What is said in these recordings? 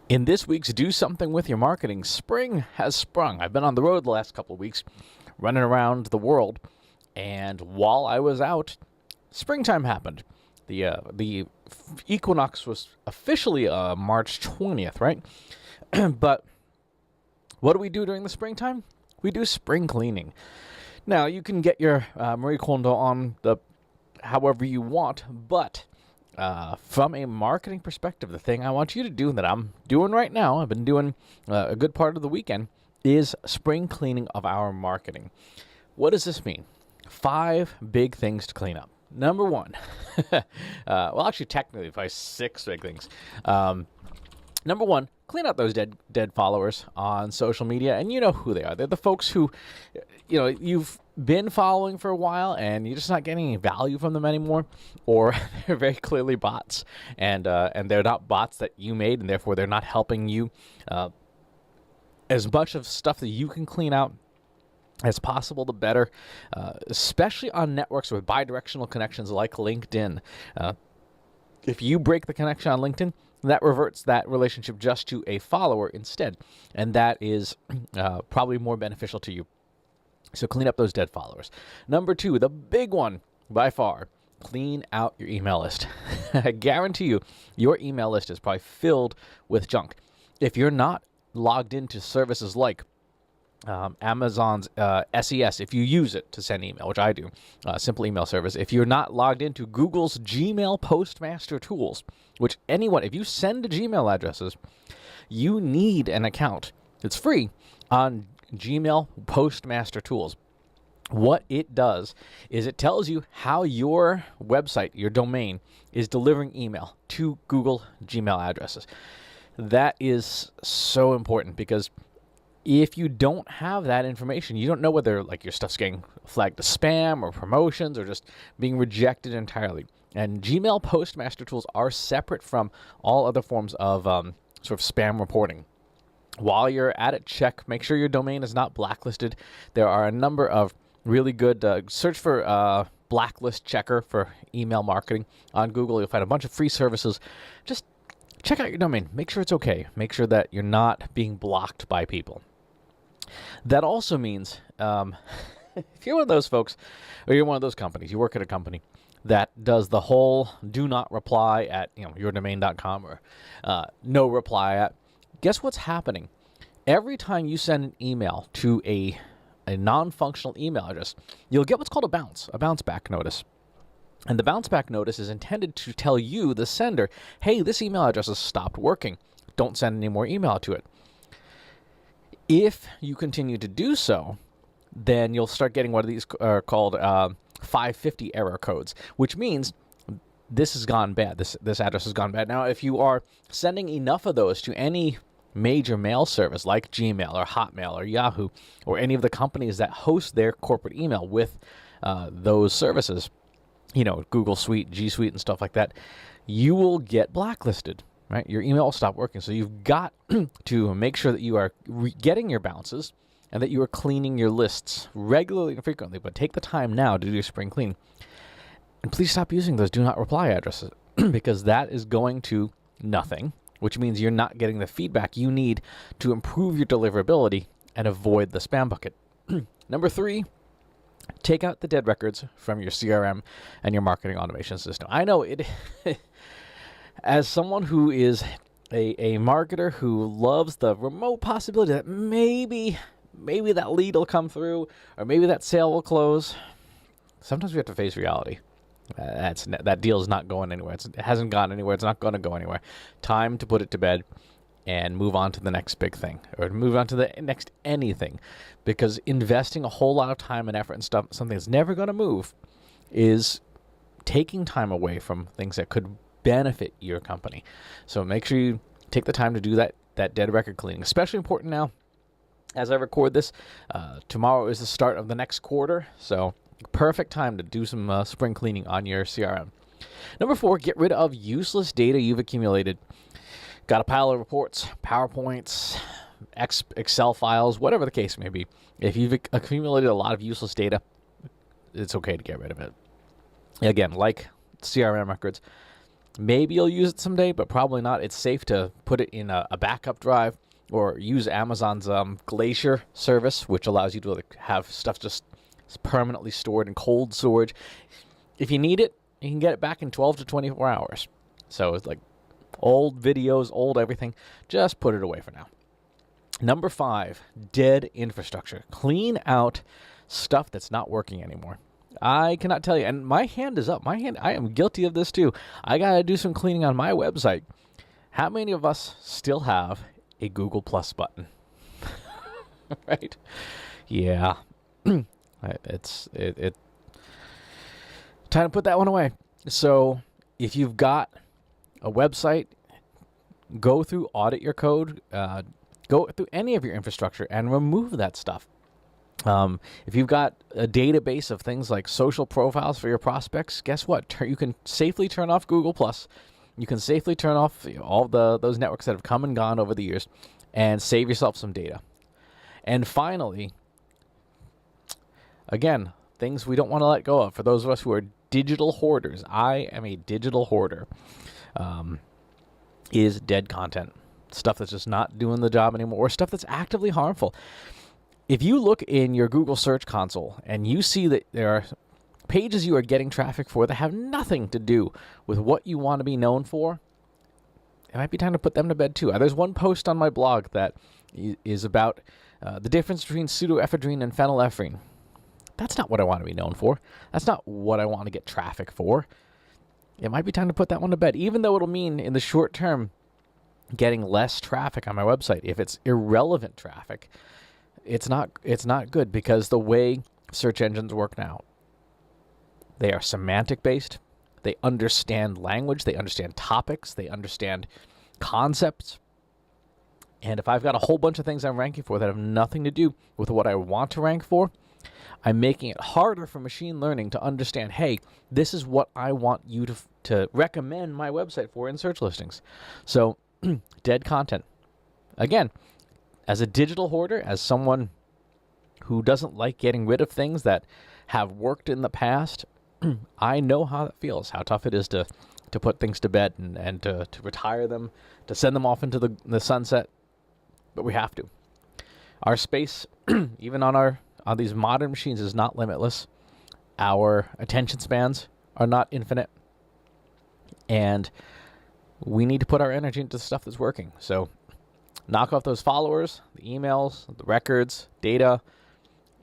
In this week's Do Something With Your Marketing, spring has sprung. I've been on the road the last couple of weeks, running around the world, and while I was out, springtime happened. The equinox was officially March 20th, right? But what do we do during the springtime? We do spring cleaning. Now, you can get your Marie Kondo on the however you want, but from a marketing perspective, the thing I want you to do that I'm doing right now, I've been doing a good part of the weekend, is spring cleaning of our marketing. What does this mean? 5 big things to clean up. Number 1, well, actually, technically, probably 6 big things. Number 1, clean out those dead followers on social media, and you know who they are. They're the folks who, you've been following for a while, and you're just not getting any value from them anymore, or they're very clearly bots, and they're not bots that you made, and therefore they're not helping you. As much of stuff that you can clean out as possible, the better, especially on networks with bidirectional connections like LinkedIn. If you break the connection on LinkedIn, that reverts that relationship just to a follower instead, and that is probably more beneficial to you. So clean up those dead followers. Number 2, the big one by far, clean out your email list. I guarantee you, your email list is probably filled with junk. If you're not logged into services like Amazon's SES, if you use it to send email, which I do, simple email service. If you're not logged into Google's Gmail Postmaster tools, which if you send to Gmail addresses, you need an account. It's free on Gmail Postmaster tools. What it does is it tells you how your website, your domain, is delivering email to Google Gmail addresses. That is so important because if you don't have that information, you don't know whether your stuff's getting flagged as spam or promotions or just being rejected entirely. And Gmail Postmaster tools are separate from all other forms of sort of spam reporting. While you're at it, make sure your domain is not blacklisted. There are a number of really good, search for blacklist checker for email marketing on Google. You'll find a bunch of free services. Just check out your domain. Make sure it's okay. Make sure that you're not being blocked by people. That also means if you're one of those folks, or you're one of those companies, you work at a company that does the whole do not reply at yourdomain.com or no reply at, guess what's happening? Every time you send an email to a non-functional email address, you'll get what's called a bounce back notice. And the bounce back notice is intended to tell you, the sender, hey, this email address has stopped working. Don't send any more email to it. If you continue to do so, then you'll start getting what these are called 550 error codes, which means this has gone bad. This address has gone bad. Now, if you are sending enough of those to any major mail service like Gmail or Hotmail or Yahoo or any of the companies that host their corporate email with those services, Google Suite, G Suite, and stuff like that, you will get blacklisted. Right, your email will stop working. So you've got to make sure that you are getting your bounces and that you are cleaning your lists regularly and frequently. But take the time now to do your spring clean. And please stop using those do not reply addresses because that is going to nothing, which means you're not getting the feedback you need to improve your deliverability and avoid the spam bucket. Number 3, take out the dead records from your CRM and your marketing automation system. I know it... As someone who is a marketer who loves the remote possibility that maybe that lead will come through or maybe that sale will close, sometimes we have to face reality. That deal is not going anywhere. It hasn't gone anywhere. It's not going to go anywhere. Time to put it to bed and move on to the next big thing or move on to the next anything, because investing a whole lot of time and effort and stuff, something that's never going to move, is taking time away from things that could benefit your company. So make sure you take the time to do that dead record cleaning. Especially important now as I record this. Tomorrow is the start of the next quarter, so perfect time to do some spring cleaning on your CRM. Number 4, get rid of useless data you've accumulated. Got a pile of reports, PowerPoints, Excel files, whatever the case may be. If you've accumulated a lot of useless data, it's okay to get rid of it. Again, like CRM records, Maybe you'll use it someday, but probably not. It's safe to put it in a backup drive or use Amazon's Glacier service, which allows you to have stuff just permanently stored in cold storage. If you need it, you can get it back in 12 to 24 hours. So it's like old videos, old everything. Just put it away for now. Number 5, dead infrastructure. Clean out stuff that's not working anymore. I cannot tell you, and my hand is up. I am guilty of this too. I got to do some cleaning on my website. How many of us still have a Google Plus button? Right? Yeah. It's time to put that one away. So if you've got a website, go through, audit your code, go through any of your infrastructure and remove that stuff. If you've got a database of things like social profiles for your prospects, guess what? You can safely turn off Google Plus. You can safely turn off all those networks that have come and gone over the years and save yourself some data. And finally, again, things we don't want to let go of. For those of us who are digital hoarders, I am a digital hoarder, is dead content. Stuff that's just not doing the job anymore, or stuff that's actively harmful. If you look in your Google Search Console and you see that there are pages you are getting traffic for that have nothing to do with what you want to be known for, it might be time to put them to bed too. There's one post on my blog that is about the difference between pseudoephedrine and phenylephrine. That's not what I want to be known for. That's not what I want to get traffic for. It might be time to put that one to bed, even though it'll mean in the short term getting less traffic on my website. If it's irrelevant traffic, it's not good, because the way search engines work now, they are semantic based. They understand language, they understand topics, they understand concepts. And if I've got a whole bunch of things I'm ranking for that have nothing to do with what I want to rank for, I'm making it harder for machine learning to understand, hey, this is what I want you to recommend my website for in search listings. So, dead content. Again, as a digital hoarder, as someone who doesn't like getting rid of things that have worked in the past, I know how that feels, how tough it is to put things to bed and to retire them, to send them off into the sunset. But we have to. Our space, even on these modern machines, is not limitless. Our attention spans are not infinite. And we need to put our energy into stuff that's working. So knock off those followers, the emails, the records, data,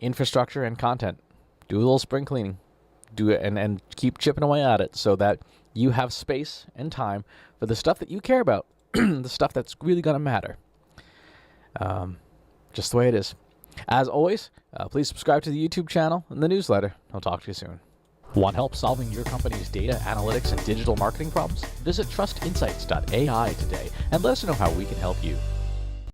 infrastructure, and content. Do a little spring cleaning. Do it and keep chipping away at it so that you have space and time for the stuff that you care about, the stuff that's really going to matter. Just the way it is. As always, please subscribe to the YouTube channel and the newsletter. I'll talk to you soon. Want help solving your company's data, analytics, and digital marketing problems? Visit trustinsights.ai today and let us know how we can help you.